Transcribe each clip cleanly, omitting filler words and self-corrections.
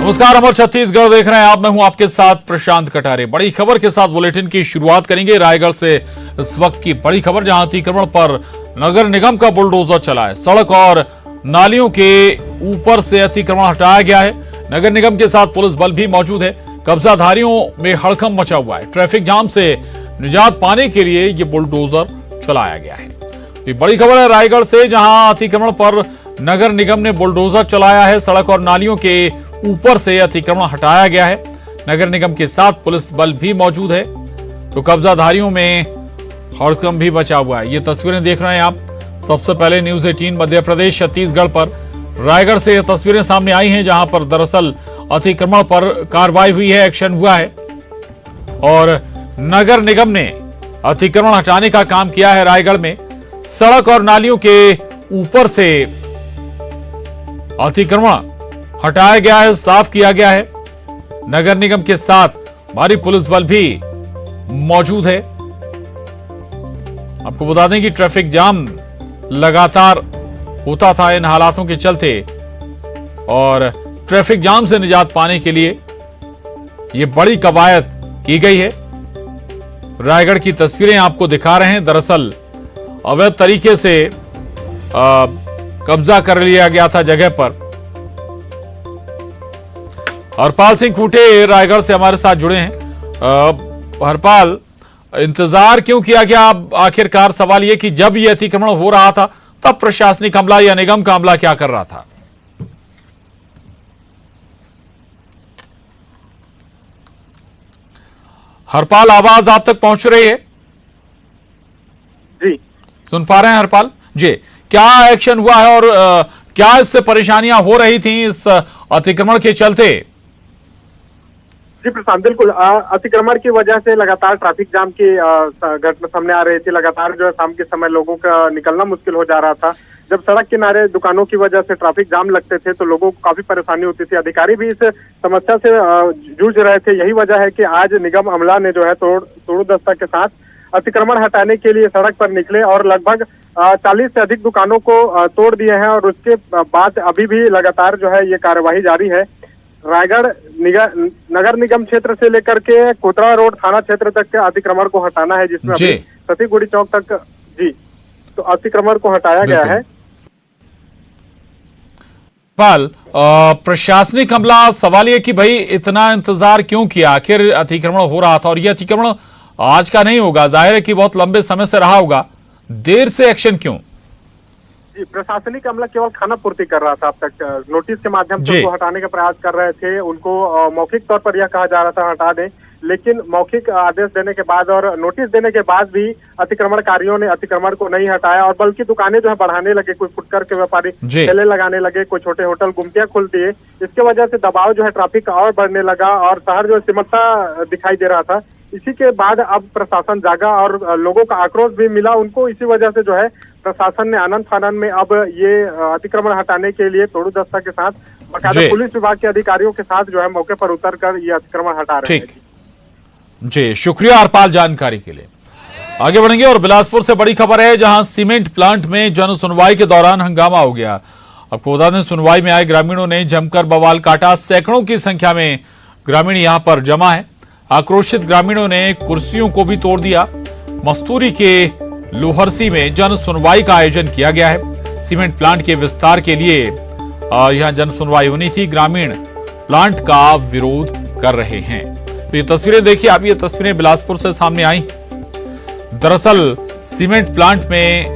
नमस्कार, अमर छत्तीसगढ़ देख रहे हैं आप। मैं हूं आपके साथ प्रशांत कटारे। बड़ी खबर के साथ बुलेटिन की शुरुआत करेंगे। रायगढ़ से इस वक्त की बड़ी खबर, जहां अतिक्रमण पर नगर निगम का बुलडोजर चला है। सड़क और नालियों के ऊपर से अतिक्रमण हटाया गया है। नगर निगम के साथ पुलिस बल भी मौजूद है। कब्जाधारियों में हड़कंप मचा हुआ है। ट्रैफिक जाम से निजात पाने के लिए ये बुलडोजर चलाया गया है। ये बड़ी खबर है रायगढ़ से, जहां अतिक्रमण पर नगर निगम ने बुलडोजर चलाया है। सड़क और नालियों के ऊपर से अतिक्रमण हटाया गया है। नगर निगम के साथ पुलिस बल भी मौजूद है। तो कब्जाधारियों में हड़कंप भी बचा हुआ है। ये तस्वीरें देख रहे हैं आप। सबसे पहले न्यूज 18 मध्य प्रदेश छत्तीसगढ़ पर रायगढ़ से ये तस्वीरें सामने आई हैं, जहां पर दरअसल अतिक्रमण पर कार्रवाई हुई है, एक्शन हुआ है और नगर निगम ने अतिक्रमण हटाने का काम किया है। रायगढ़ में सड़क और नालियों के ऊपर से अतिक्रमण हटाया गया है, साफ किया गया है। नगर निगम के साथ भारी पुलिस बल भी मौजूद है। आपको बता दें कि ट्रैफिक जाम लगातार होता था इन हालातों के चलते, और ट्रैफिक जाम से निजात पाने के लिए यह बड़ी कवायद की गई है। रायगढ़ की तस्वीरें आपको दिखा रहे हैं। दरअसल अवैध तरीके से कब्जा कर लिया गया था जगह पर। हरपाल सिंह खूंटे रायगढ़ से हमारे साथ जुड़े हैं। हरपाल, इंतजार क्यों किया गया आखिरकार? सवाल यह कि जब यह अतिक्रमण हो रहा था तब प्रशासनिक अमला या निगम का अमला क्या कर रहा था? हरपाल, आवाज आप तक पहुंच रही है? जी, सुन पा रहे हैं हरपाल जी? क्या एक्शन हुआ है और क्या इससे परेशानियां हो रही थी इस अतिक्रमण के चलते? जी प्रशांत, बिल्कुल अतिक्रमण की वजह से लगातार ट्रैफिक जाम की घटना सामने आ रही थी। लगातार जो है शाम के समय लोगों का निकलना मुश्किल हो जा रहा था। जब सड़क किनारे दुकानों की वजह से ट्रैफिक जाम लगते थे तो लोगों को काफी परेशानी होती थी। अधिकारी भी इस समस्या से जूझ रहे थे। यही वजह है कि आज निगम अमला ने जो है तोड़ दस्ता के साथ अतिक्रमण हटाने के लिए सड़क पर निकले और लगभग 40 से अधिक दुकानों को तोड़ दिए हैं। और उसके बाद अभी भी लगातार जो है ये कार्यवाही जारी है। रायगढ़ नगर निगम क्षेत्र से लेकर के कोतरा रोड थाना क्षेत्र तक के अतिक्रमण को हटाना है, जिसमें अभी सतीगुड़ी चौक तक जी तो अतिक्रमण को हटाया गया है। पाल, प्रशासनिक अमला, सवाल यह कि भाई इतना इंतजार क्यों किया? आखिर अतिक्रमण हो रहा था और यह अतिक्रमण आज का नहीं होगा, जाहिर है कि बहुत लंबे समय से रहा होगा। देर से एक्शन क्यों? प्रशासनिक अमला केवल खाना पूर्ति कर रहा था। अब तक नोटिस के माध्यम से उनको हटाने का प्रयास कर रहे थे। उनको मौखिक तौर पर यह कहा जा रहा था हटा दें, लेकिन मौखिक आदेश देने के बाद और नोटिस देने के बाद भी अतिक्रमणकारियों ने अतिक्रमण को नहीं हटाया और बल्कि दुकानें जो है बढ़ाने लगे। कोई फुटकर के व्यापारी ठेले लगाने लगे, कोई छोटे होटल गुमटियां खोल दिए। इसके वजह से दबाव जो है ट्रैफिक का और बढ़ने लगा और शहर जो सिमटता दिखाई दे रहा था। इसी के बाद अब प्रशासन जागा और लोगों का आक्रोश भी मिला उनको। इसी वजह से जो है प्रशासन ने आनंद फानन में अब ये अतिक्रमण हटाने के लिए तोड़ू दस्ता के साथ बाकायदा पुलिस विभाग के अधिकारियों के साथ जो है मौके पर उतर कर ये अतिक्रमण हटा रहे हैं। जी, शुक्रिया हरपाल जानकारी के लिए। आगे बढ़ेंगे और बिलासपुर से बड़ी खबर है, जहां सीमेंट प्लांट में जन सुनवाई के दौरान हंगामा हो गया। आपको बता दें, सुनवाई में आए ग्रामीणों ने जमकर बवाल काटा। सैकड़ों की संख्या में ग्रामीण यहां पर जमा है। आक्रोशित ग्रामीणों ने कुर्सियों को भी तोड़ दिया। मस्तूरी के लोहरसी में जन सुनवाई का आयोजन किया गया है। सीमेंट प्लांट के विस्तार के लिए यहां जन सुनवाई होनी थी। ग्रामीण प्लांट का विरोध कर रहे हैं। तो ये तस्वीरें देखिए आप। ये तस्वीरें बिलासपुर से सामने आई। दरअसल सीमेंट प्लांट में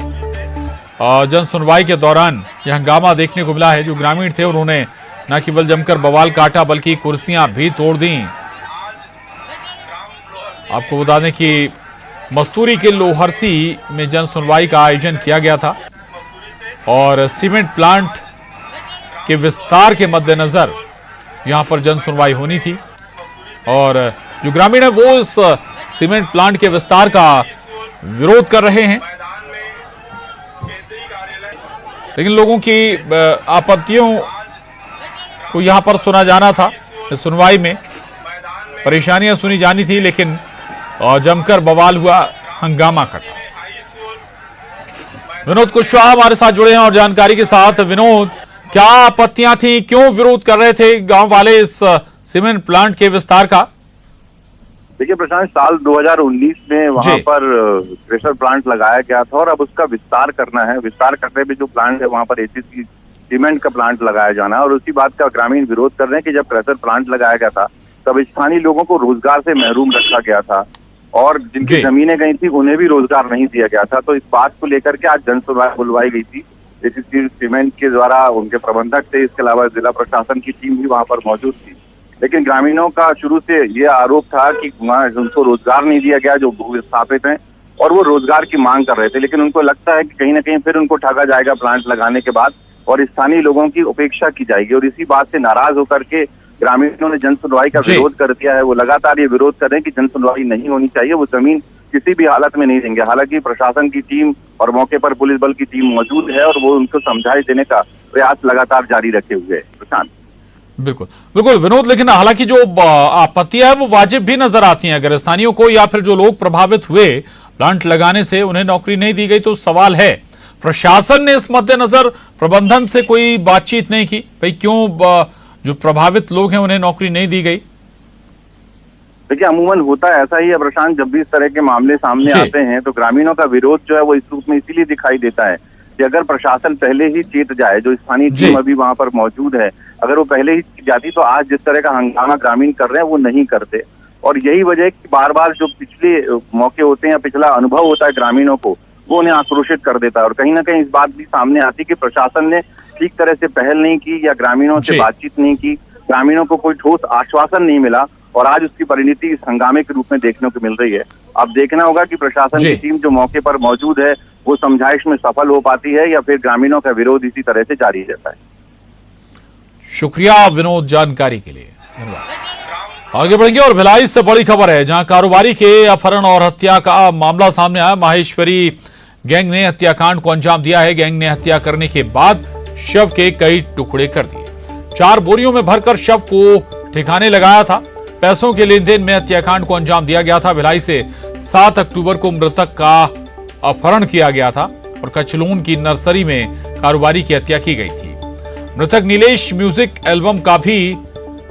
जन सुनवाई के दौरान यह हंगामा देखने को मिला है। जो ग्रामीण थे उन्होंने न केवल जमकर बवाल काटा बल्कि कुर्सियां भी तोड़ दी। आपको बता दें कि मस्तूरी के लोहरसी में जन सुनवाई का आयोजन किया गया था और सीमेंट प्लांट के विस्तार के मद्देनजर यहां पर जन सुनवाई होनी थी। और जो ग्रामीण है वो इस सीमेंट प्लांट के विस्तार का विरोध कर रहे हैं, लेकिन लोगों की आपत्तियों को यहां पर सुना जाना था। इस सुनवाई में परेशानियां सुनी जानी थी, लेकिन जमकर बवाल हुआ, हंगामा खड़ा। विनोद कुशवाहा हमारे साथ जुड़े हैं और जानकारी के साथ। विनोद, क्या आपत्तियां थी, क्यों विरोध कर रहे थे गांव वाले इस सीमेंट प्लांट के विस्तार का? देखिए प्रशांत, साल 2019 में वहां पर क्रेशर प्लांट लगाया गया था और अब उसका विस्तार करना है। विस्तार करने में जो प्लांट है वहां पर एसीसी सीमेंट का प्लांट लगाया जाना है और उसी बात का ग्रामीण विरोध कर रहे हैं कि जब क्रेशर प्लांट लगाया गया था तब स्थानीय लोगों को रोजगार से महरूम रखा गया था और जिनकी जमीनें गई थी उन्हें भी रोजगार नहीं दिया गया था। तो इस बात को लेकर के आज जनसुनवाई बुलवाई गई थी एसीसी सीमेंट के द्वारा। उनके प्रबंधक थे, इसके अलावा जिला प्रशासन की टीम भी वहां पर मौजूद थी। लेकिन ग्रामीणों का शुरू से ये आरोप था कि वहाँ उनको रोजगार नहीं दिया गया, जो भू विस्थापित हैं, और वो रोजगार की मांग कर रहे थे। लेकिन उनको लगता है कि कहीं ना कहीं फिर उनको ठगा जाएगा प्लांट लगाने के बाद और स्थानीय लोगों की उपेक्षा की जाएगी। और इसी बात से नाराज होकर के ग्रामीणों ने जन सुनवाई का विरोध कर दिया है। वो लगातार ये विरोध कर रहे हैं कि जन सुनवाई नहीं होनी चाहिए, वो जमीन किसी भी हालत में नहीं देंगे। हालांकि प्रशासन की टीम और मौके पर पुलिस बल की टीम मौजूद है और वो उनको समझाई देने का प्रयास लगातार जारी रखे हुए है। प्रशांत, बिल्कुल बिल्कुल विनोद, लेकिन हालांकि जो आपत्तियां है वो वाजिब भी नजर आती हैं। अगर स्थानीयों को या फिर जो लोग प्रभावित हुए प्लांट लगाने से उन्हें नौकरी नहीं दी गई तो सवाल है, प्रशासन ने इस मद्देनजर प्रबंधन से कोई बातचीत नहीं की? भाई क्यों जो प्रभावित लोग हैं उन्हें नौकरी नहीं दी गई? देखिए अमूमन होता है ऐसा ही है प्रशांत, जब भी इस तरह के मामले सामने आते हैं तो ग्रामीणों का विरोध जो है वो इस रूप में इसीलिए दिखाई देता है कि अगर प्रशासन पहले ही चेत जाए, जो स्थानीय टीम अभी वहां पर मौजूद है, अगर वो पहले ही चेत जाती तो आज जिस तरह का हंगामा ग्रामीण कर रहे हैं वो नहीं करते। और यही वजह है कि बार बार जो पिछले मौके होते हैं या पिछला अनुभव होता है ग्रामीणों को, वो उन्हें आक्रोशित कर देता है। और कहीं ना कहीं इस बात भी सामने आती है कि प्रशासन ने ठीक तरह से पहल नहीं की या ग्रामीणों से बातचीत नहीं की, ग्रामीणों को कोई ठोस आश्वासन नहीं मिला और आज उसकी परिणति इस हंगामे के रूप में देखने को मिल रही है। अब देखना होगा कि प्रशासन की टीम जो मौके पर मौजूद है वो समझाइश में सफल हो पाती है या फिर ग्रामीणों का विरोध इसी तरह से जारी रहता है। शुक्रिया विनोद जानकारी के लिए, धन्यवाद। आगे बढ़ेंगे और भिलाई से बड़ी खबर है, जहां कारोबारी के अपहरण और हत्या का मामला सामने आया। माहेश्वरी गैंग ने हत्याकांड को अंजाम दिया है। गैंग ने हत्या करने के बाद शव के कई टुकड़े कर दिए। 4 बोरियों में भरकर शव को ठिकाने लगाया था। पैसों के लेन देन में हत्याकांड को अंजाम दिया गया था। भिलाई से 7 अक्टूबर को मृतक का अपहरण किया गया था और कचलून की नर्सरी में कारोबारी की हत्या की गई थी। मृतक नीलेश म्यूजिक एल्बम का भी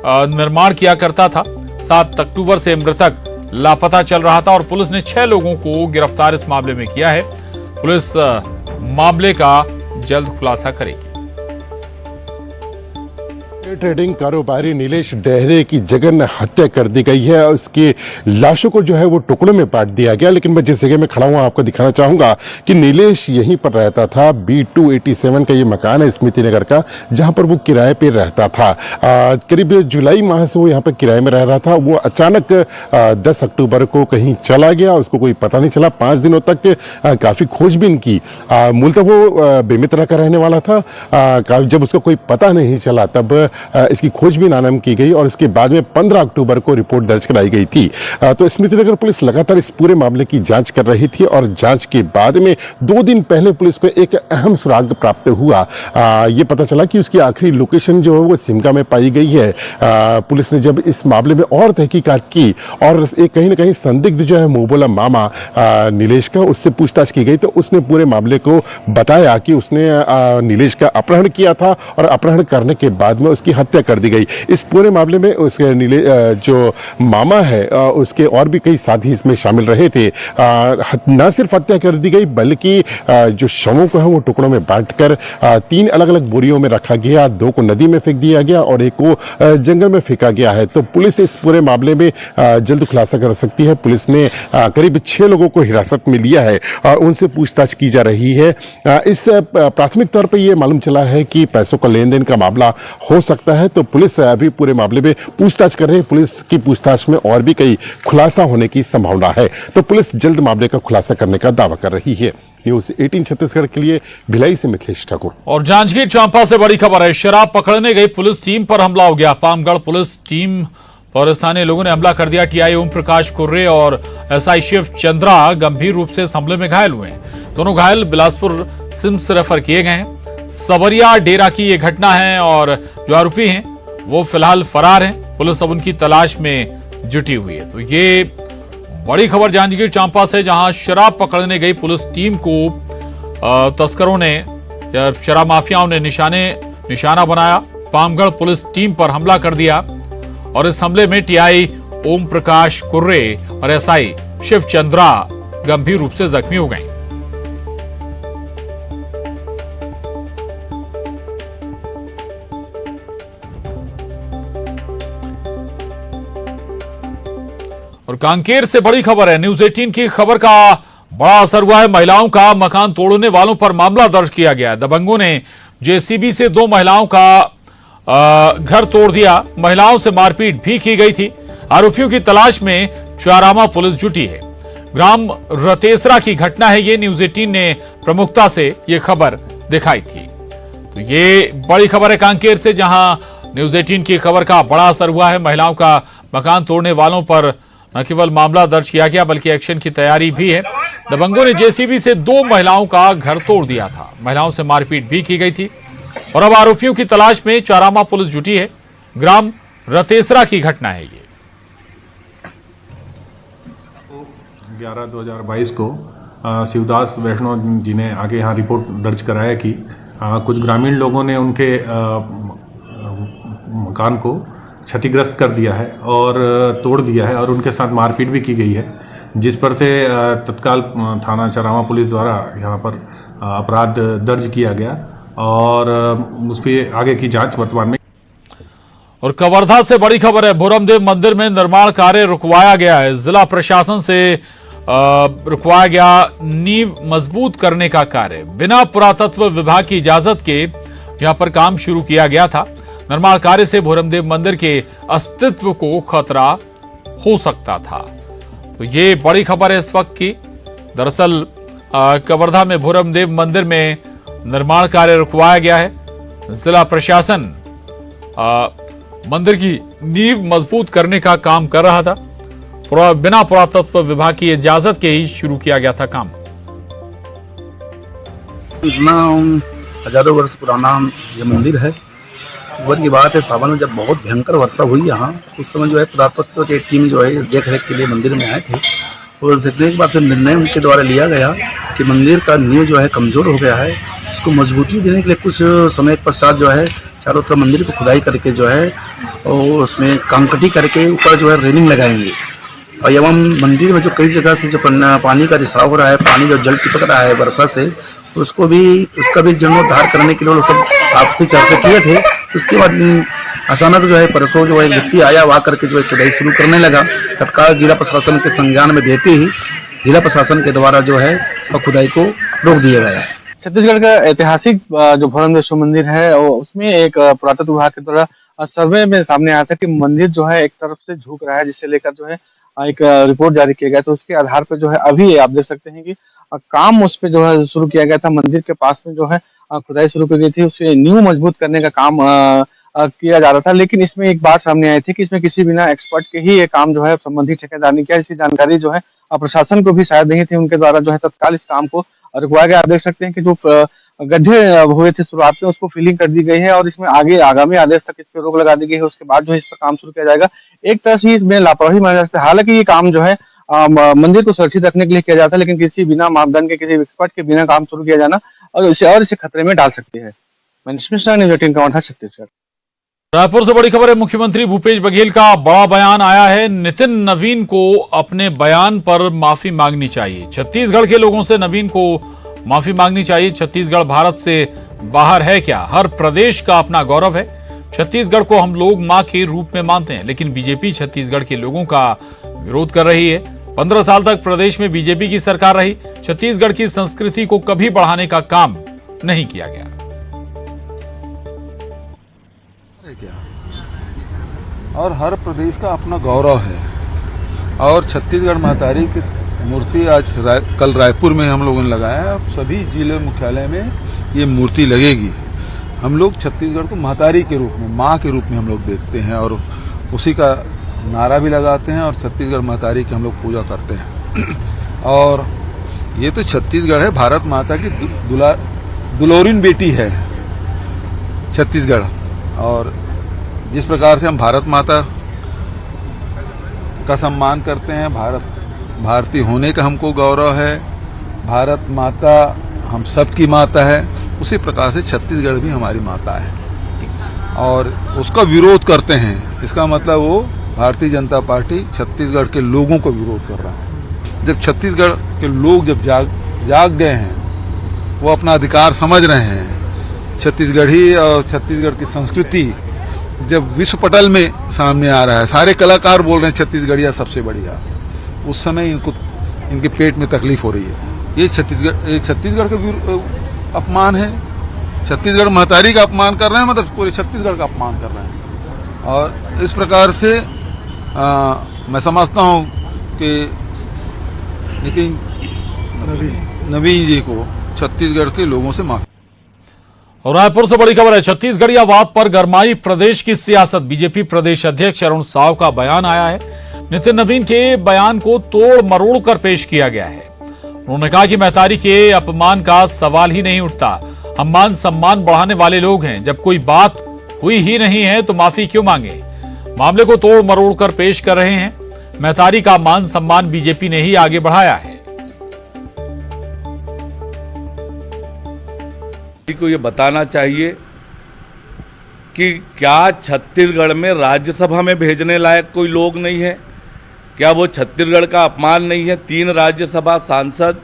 निर्माण किया करता था। 7 अक्टूबर से मृतक लापता चल रहा था और पुलिस ने 6 लोगों को गिरफ्तार इस मामले में किया है। पुलिस मामले का जल्द खुलासा करेगी। ट्रेडिंग कारोबारी नीलेश डेहरे की जघन्य हत्या कर दी गई है और उसकी लाशों को जो है वो टुकड़ों में बांट दिया गया। लेकिन मैं जिस जगह में खड़ा हूं आपको दिखाना चाहूंगा कि नीलेश यहीं पर रहता था। B287 का ये मकान है स्मृति नगर का, जहां पर वो किराए पे रहता था। करीब जुलाई माह से वो यहाँ पर किराए में रह रहा था। वो अचानक 10 अक्टूबर को कहीं चला गया, उसको कोई पता नहीं चला। 5 दिनों तक काफी खोजबीन की। मूलतः वो बेमित्रा का रहने वाला था। जब उसका कोई पता नहीं चला तब इसकी खोजबीन आरंभ की गई और इसके बाद में 15 अक्टूबर को रिपोर्ट दर्ज कराई गई थी। तो स्मृति नगर पुलिस लगातार इस पूरे मामले की जांच कर रही थी और जांच के बाद में 2 दिन पहले पुलिस को एक अहम सुराग प्राप्त हुआ। ये पता चला कि उसकी आखिरी लोकेशन जो है वो सिमगा में पाई गई है। पुलिस ने जब इस मामले में और तहकीकात की और एक कहीं ना कहीं संदिग्ध जो है मोहबोला मामा नीलेश का, उससे पूछताछ की गई तो उसने पूरे मामले को बताया कि उसने नीलेश का अपहरण किया था और अपहरण करने के बाद में उसकी हत्या कर दी गई। इस पूरे मामले में उसके जो मामा है उसके और भी कई साथी इसमें शामिल रहे थे। न सिर्फ हत्या कर दी गई बल्कि जो शवों को है वो टुकड़ों में बांटकर 3 अलग अलग बोरियों में रखा गया, 2 को नदी में फेंक दिया गया और 1 को जंगल में फेंका गया है। तो पुलिस इस पूरे मामले में जल्द खुलासा कर सकती है। पुलिस ने करीब 6 लोगों को हिरासत में लिया है और उनसे पूछताछ की जा रही है। इस प्राथमिक तौर पर यह मालूम चला है कि पैसों का लेन देन का मामला हो सकता है। तो पुलिस अभी पूरे मामले में पूछताछ कर रही है। पुलिस की पूछताछ में और भी कई खुलासा होने की संभावना है। तो पुलिस जल्द मामले का खुलासा करने का दावा कर रही है। न्यूज़ 18 छत्तीसगढ़ के लिए भिलाई से मिथिलेश ठाकुर। और जांजगीर चांपा से बड़ी खबर है, शराब पकड़ने गई पुलिस टीम पर हमला हो गया। पामगढ़ पुलिस टीम पर स्थानीय लोगों ने हमला कर दिया। टीआई ओम प्रकाश कुर्रे और एसआई शिव चंद्रा गंभीर रूप से इस हमले में घायल हुए हैं। दोनों घायल बिलासपुर सिम्स रेफर किए गए हैं। सबरिया डेरा की यह घटना है और जो आरोपी हैं वो फिलहाल फरार हैं। पुलिस अब उनकी तलाश में जुटी हुई है। तो ये बड़ी खबर जांजगीर चांपा से, जहां शराब पकड़ने गई पुलिस टीम को तस्करों ने, शराब माफियाओं ने निशाना बनाया। पामगढ़ पुलिस टीम पर हमला कर दिया और इस हमले में टीआई ओम प्रकाश कुर्रे और एसआई शिव चंद्रा गंभीर रूप से जख्मी हो गए। और कांकेर से बड़ी खबर है। न्यूज 18 की खबर का बड़ा असर हुआ है। महिलाओं का मकान तोड़ने वालों पर मामला दर्ज किया गया है। दबंगों ने जेसीबी से 2 महिलाओं का घर तोड़ दिया। महिलाओं से मारपीट भी की गई थी। आरोपियों की तलाश में चारामा पुलिस जुटी है। ग्राम रतेसरा की घटना है ये। न्यूज 18 ने प्रमुखता से ये खबर दिखाई थी। तो ये बड़ी खबर है कांकेर से, जहां न्यूज 18 की खबर का बड़ा असर हुआ है। महिलाओं का मकान तोड़ने वालों पर न केवल मामला दर्ज किया गया बल्कि एक्शन की तैयारी भी है। दबंगों ने जेसीबी से 2 महिलाओं का घर तोड़ दिया था। महिलाओं से मारपीट भी की गई थी और अब आरोपियों की तलाश में चारामा पुलिस जुटी है। ग्राम रतेसरा की घटना है ये। 11/2022 को शिवदास वैष्णव जी ने आगे यहाँ रिपोर्ट दर्ज कराया कि कुछ ग्रामीण लोगों ने उनके मकान को क्षतिग्रस्त कर दिया है और तोड़ दिया है और उनके साथ मारपीट भी की गई है, जिस पर से तत्काल थाना चारामा पुलिस द्वारा यहाँ पर अपराध दर्ज किया गया और उस पर आगे की जांच वर्तमान में। और कवर्धा से बड़ी खबर है। भोरमदेव मंदिर में निर्माण कार्य रुकवाया गया है। जिला प्रशासन से रुकवाया गया नींव मजबूत करने का कार्य। बिना पुरातत्व विभाग की इजाजत के यहां पर काम शुरू किया गया था। निर्माण कार्य से भोरमदेव मंदिर के अस्तित्व को खतरा हो सकता था। तो ये बड़ी खबर है इस वक्त की। दरअसल कवर्धा में भोरमदेव मंदिर में निर्माण कार्य रुकवाया गया है। जिला प्रशासन मंदिर की नींव मजबूत करने का काम कर रहा था। बिना पुरातत्व विभाग की इजाजत के ही शुरू किया गया था काम। इतना हजारों वर्ष पुराना ये मंदिर है। ऊपर की बात है, सावन में जब बहुत भयंकर वर्षा हुई यहाँ, उस समय जो है पुरातत्व की टीम जो है देख रेख के लिए मंदिर में आए थे। और देखने के बाद फिर निर्णय उनके द्वारा लिया गया कि मंदिर का नींव जो है कमजोर हो गया है, इसको मजबूती देने के लिए कुछ समय के पश्चात जो है चारों तरफ मंदिर को खुदाई करके जो है और उसमें कंकटी करके ऊपर जो है रेलिंग लगाएंगे। और एवं मंदिर में जो कई जगह से जो पानी का रिसाव हो रहा है, पानी जो जल टिपक रहा है वर्षा से, उसका भी जीर्णोद्धार करने के लिए वो सब आपसी चर्चा किए थे। उसके बाद अचानक जो है परसों जो है व्यक्ति आया, वहाँ करके जो है खुदाई शुरू करने लगा। तत्काल जिला प्रशासन के संज्ञान में देते ही जिला प्रशासन के द्वारा जो है खुदाई को रोक दिया गया है। छत्तीसगढ़ का ऐतिहासिक जो भोरमदेव मंदिर है उसमें एक पुरातत्व विभाग के द्वारा सर्वे में सामने आया था कि मंदिर जो है एक तरफ से झुक रहा है, जिसे लेकर जो है एक रिपोर्ट जारी किया गया। तो उसके आधार पर जो है अभी आप देख सकते हैं कि काम उस पर जो है शुरू किया गया था। मंदिर के पास में जो है खुदाई शुरू की गई थी, उसके नींव मजबूत करने का काम किया जा रहा था। लेकिन इसमें एक बात सामने आई थी कि इसमें किसी बिना एक्सपर्ट के ही ये काम जो है संबंधित ठेकेदार ने किया। इसकी जानकारी जो है प्रशासन को भी शायद नहीं थी। उनके द्वारा जो है तत्काल इस काम को रुकवाया गया। आप देख सकते हैं कि जो गड्ढे हुए थे शुरुआत में, उसको फिलिंग कर दी गई है और इसमें आगे आगामी आदेश तक इस पर रोक लगा दी गई है। उसके बाद जो है इस पर काम शुरू किया जाएगा। एक तरह से इसमें लापरवाही माना जाता है। हालांकि ये काम जो है मंदिर को सुरक्षित रखने के लिए किया जाता है, लेकिन किसी बिना मापदंड के, किसी एक्सपर्ट के बिना काम शुरू किया जाना और इसे खतरे में डाल सकती है। छत्तीसगढ़। रायपुर से बड़ी खबर है। मुख्यमंत्री भूपेश बघेल का बड़ा बयान आया है। नितिन नवीन को अपने बयान पर माफी मांगनी चाहिए। छत्तीसगढ़ के लोगों से नवीन को माफी मांगनी चाहिए। छत्तीसगढ़ भारत से बाहर है क्या? हर प्रदेश का अपना गौरव है। छत्तीसगढ़ को हम लोग मां के रूप में मानते हैं, लेकिन बीजेपी छत्तीसगढ़ के लोगों का विरोध कर रही है। 15 साल तक प्रदेश में बीजेपी की सरकार रही। छत्तीसगढ़ की संस्कृति को कभी बढ़ाने का काम नहीं किया गया। और हर प्रदेश का अपना गौरव है। और छत्तीसगढ़ महतारी की मूर्ति आज कल रायपुर में हम लोगों ने लगाया है। अब सभी जिले मुख्यालय में ये मूर्ति लगेगी। हम लोग छत्तीसगढ़ को महतारी के रूप में, माँ के रूप में हम लोग देखते हैं और उसी का नारा भी लगाते हैं और छत्तीसगढ़ महतारी की हम लोग पूजा करते हैं। और ये तो छत्तीसगढ़ है, भारत माता की दुलोरिन बेटी है छत्तीसगढ़। और जिस प्रकार से हम भारत माता का सम्मान करते हैं, भारतीय होने का हमको गौरव है, भारत माता हम सबकी माता है, उसी प्रकार से छत्तीसगढ़ भी हमारी माता है। और उसका विरोध करते हैं, इसका मतलब वो भारतीय जनता पार्टी छत्तीसगढ़ के लोगों को विरोध कर रहा है। जब छत्तीसगढ़ के लोग जब जाग गए हैं, वो अपना अधिकार समझ रहे हैं, छत्तीसगढ़ी और छत्तीसगढ़ की संस्कृति जब विश्व पटल में सामने आ रहा है, सारे कलाकार बोल रहे हैं छत्तीसगढ़िया सबसे बढ़िया, उस समय इनके पेट में तकलीफ हो रही है। ये छत्तीसगढ़ का अपमान है, छत्तीसगढ़ महतारी का अपमान कर रहे हैं, मतलब पूरे छत्तीसगढ़ का अपमान कर रहे हैं। और इस प्रकार से मैं समझता हूँ कि नितिन नवीन जी को छत्तीसगढ़ के लोगों से माफी। और रायपुर से बड़ी खबर है, छत्तीसगढ़ियावाद पर गरमाई प्रदेश की सियासत। बीजेपी प्रदेश अध्यक्ष अरुण साव का बयान आया है। नितिन नवीन के बयान को तोड़ मरोड़ कर पेश किया गया है। उन्होंने कहा कि महतारी के अपमान का सवाल ही नहीं उठता। हम मान सम्मान बढ़ाने वाले लोग हैं, जब कोई बात हुई ही नहीं है तो माफी क्यों मांगे। मामले को तोड़ मरोड़ कर पेश कर रहे हैं। महतारी का मान सम्मान बीजेपी ने ही आगे बढ़ाया है। को ये बताना चाहिए कि क्या छत्तीसगढ़ में राज्यसभा में भेजने लायक कोई लोग नहीं है? क्या वो छत्तीसगढ़ का अपमान नहीं है? 3 राज्यसभा सांसद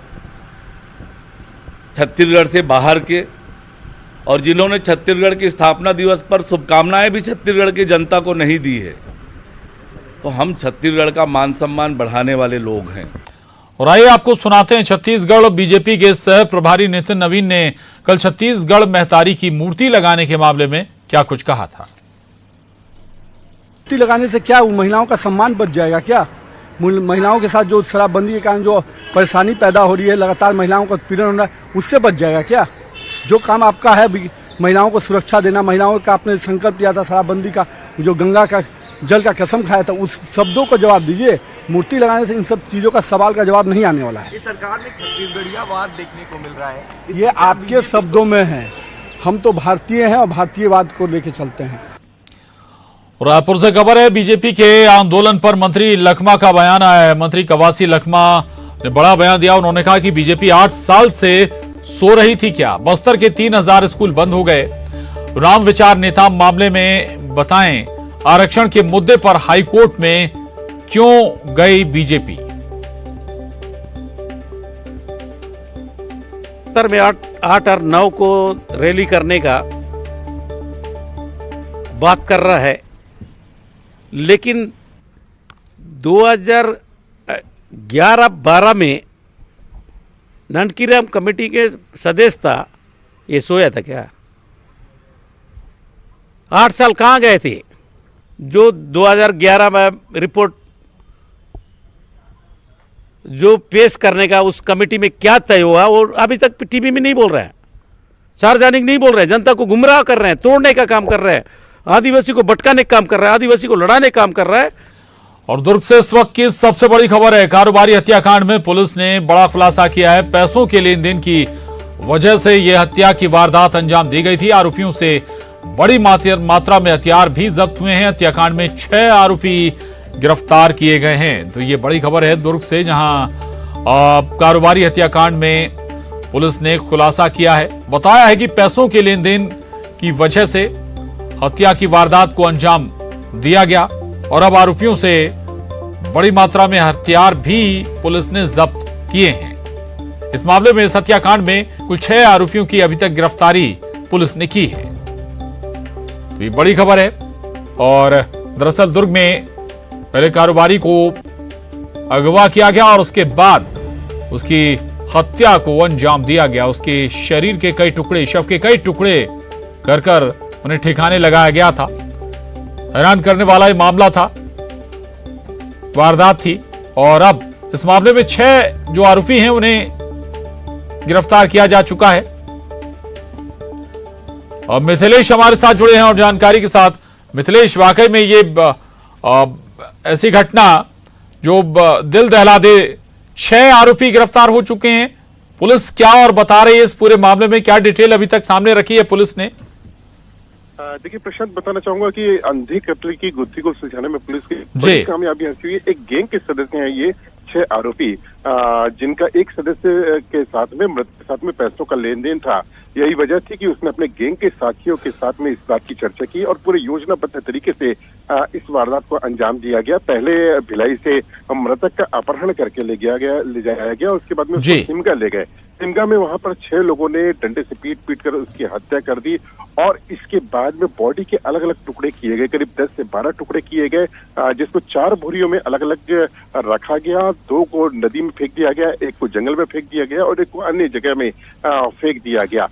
छत्तीसगढ़ से बाहर के, और जिन्होंने छत्तीसगढ़ की स्थापना दिवस पर शुभकामनाएं भी छत्तीसगढ़ की जनता को नहीं दी है। तो हम छत्तीसगढ़ का मान सम्मान बढ़ाने वाले लोग हैं। और आइए आपको सुनाते हैं छत्तीसगढ़ बीजेपी के सह प्रभारी नितिन नवीन ने कल छत्तीसगढ़ महतारी की मूर्ति लगाने के मामले में क्या कुछ कहा था। मूर्ति लगाने से क्या महिलाओं का सम्मान बच जाएगा क्या? महिलाओं के साथ जो शराबबंदी के कारण जो परेशानी पैदा हो रही है, लगातार महिलाओं का उत्पीड़न हो रहा है, उससे बच जाएगा क्या? जो काम आपका है महिलाओं को सुरक्षा देना, महिलाओं का आपने संकल्प लिया था शराबबंदी का, जो गंगा का जल का कसम खाया था, उस शब्दों को जवाब दीजिए। मूर्ति लगाने से इन सब चीजों का सवाल का जवाब नहीं आने वाला है। इस सरकार में छत्तीसगढ़ियावाद देखने को मिल रहा है, ये आपके शब्दों में है। हम तो भारतीय हैं और भारतीयवाद को लेकर चलते हैं। रायपुर से खबर है, बीजेपी के आंदोलन पर मंत्री लखमा का बयान आया है। मंत्री कवासी लखमा ने बड़ा बयान दिया। उन्होंने कहा कि बीजेपी 8 साल से सो रही थी क्या? बस्तर के 3000 स्कूल बंद हो गए। राम विचार नेता मामले में बताएं, आरक्षण के मुद्दे पर हाईकोर्ट में क्यों गई बीजेपी? बस्तर में 8 और 9 को रैली करने का बात कर रहा है, लेकिन 2011-12 में ननकीराम कमेटी के सदस्य था, ये सोया था क्या? 8 साल कहाँ गए थे? जो 2011 में रिपोर्ट जो पेश करने का उस कमेटी में क्या तय हुआ, वो अभी तक टीवी में नहीं बोल रहे हैं, सार्वजनिक नहीं बोल रहे हैं, जनता को गुमराह कर रहे हैं, तोड़ने का काम कर रहे हैं, आदिवासी को भटकाने का काम कर रहा है, आदिवासी को लड़ाने का काम कर रहा है। और दुर्ग से इस वक्त की सबसे बड़ी खबर है, कारोबारी हत्याकांड में पुलिस ने बड़ा खुलासा किया है। पैसों के लेन देन की वजह से यह हत्या की वारदात अंजाम दी गई थी। आरोपियों से बड़ी मात्रा में हथियार भी जब्त हुए हैं। हत्याकांड में 6 आरोपी गिरफ्तार किए गए हैं। तो ये बड़ी खबर है दुर्ग से, जहां कारोबारी हत्याकांड में पुलिस ने खुलासा किया है। बताया है कि पैसों के लेन देन की वजह से हत्या की वारदात को अंजाम दिया गया और अब आरोपियों से बड़ी मात्रा में हथियार भी पुलिस ने जब्त किए हैं। इस मामले में इस हत्याकांड में कुल 6 आरोपियों की अभी तक गिरफ्तारी पुलिस ने की है। तो ये बड़ी खबर है। और दरअसल दुर्ग में पहले कारोबारी को अगवा किया गया और उसके बाद उसकी हत्या को अंजाम दिया गया। उसके शरीर के कई टुकड़े, शव के कई टुकड़े कर उन्हें ठिकाने लगाया गया था। हैरान करने वाला ये मामला था, वारदात थी। और अब इस मामले में 6 जो आरोपी हैं उन्हें गिरफ्तार किया जा चुका है। अब मिथिलेश हमारे साथ जुड़े हैं और जानकारी के साथ। मिथिलेश, वाकई में ये ऐसी घटना जो दिल दहला दे, 6 आरोपी गिरफ्तार हो चुके हैं। पुलिस क्या और बता रही है इस पूरे मामले में? क्या डिटेल अभी तक सामने रखी है पुलिस ने? देखिए प्रशांत, बताना चाहूंगा कि अंधे कतल की गुत्थी को सुलझाने में पुलिस की बड़ी कामयाबी हासिल हुई है। एक गैंग के सदस्य हैं ये, 6 आरोपी जिनका एक सदस्य के साथ में मृत के साथ में पैसों का लेन देन था। यही वजह थी कि उसने अपने गैंग के साथियों के साथ में इस बात की चर्चा की और पूरे योजनाबद्ध तरीके से इस वारदात को अंजाम दिया गया। पहले भिलाई से मृतक का अपहरण करके ले जाया गया। उसके बाद में उसको सिमगा ले गए। सिमगा में वहां पर 6 लोगों ने डंडे से पीट कर उसकी हत्या कर दी और इसके बाद में बॉडी के अलग अलग टुकड़े किए गए, करीब 10 से 12 टुकड़े किए गए, जिसको 4 बोरियों में अलग अलग रखा गया। 2 को नदी में फेंक दिया गया, 1 को जंगल में फेंक दिया गया और 1 को अन्य जगह में फेंक दिया गया।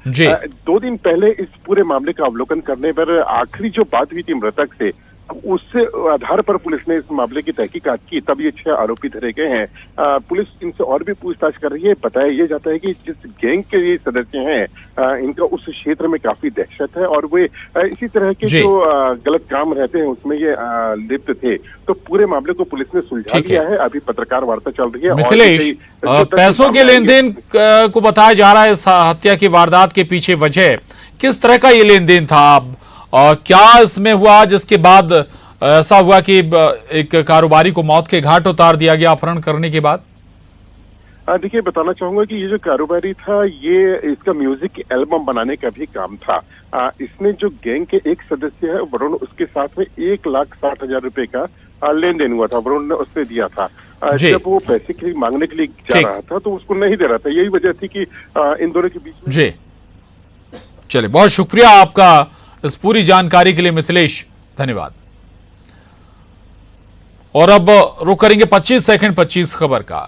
2 दिन पहले इस पूरे मामले का अवलोकन करने पर आखिरी जो बात हुई थी मृतक से, उससे आधार पर पुलिस ने इस मामले की तहकीकात की, तब ये 6 आरोपी धरे गए हैं। पुलिस इनसे और भी पूछताछ कर रही है। बताया ये जाता है कि जिस गैंग के ये सदस्य हैं इनका उस क्षेत्र में काफी दहशत है और वे इसी तरह के जो गलत काम रहते हैं उसमें ये लिप्त थे। तो पूरे मामले को पुलिस ने सुलझा लिया है। अभी पत्रकार वार्ता चल रही है। मिथिलेश, पैसों के लेन देन को बताया जा रहा है इस हत्या की वारदात के पीछे वजह, किस तरह का ये लेन देन था और क्या इसमें हुआ जिसके बाद ऐसा हुआ कि एक कारोबारी को मौत के घाट उतार दिया गया अपहरण करने के बाद? देखिए, बताना चाहूंगा कि ये जो कारोबारी था ये इसका म्यूजिक एल्बम बनाने का भी काम था। इसने जो गैंग के एक सदस्य है वरुण, उसके साथ में 1,60,000 रुपए का लेन देन हुआ था। वरुण ने उससे दिया था। जब वो पैसे के लिए मांगने के लिए जा रहा था तो उसको नहीं दे रहा था। यही वजह थी कि इन दोनों के बीच में। जी चलिए, बहुत शुक्रिया आपका इस पूरी जानकारी के लिए मिथिलेश, धन्यवाद। और अब रुक करेंगे 25 सेकंड 25 खबर का।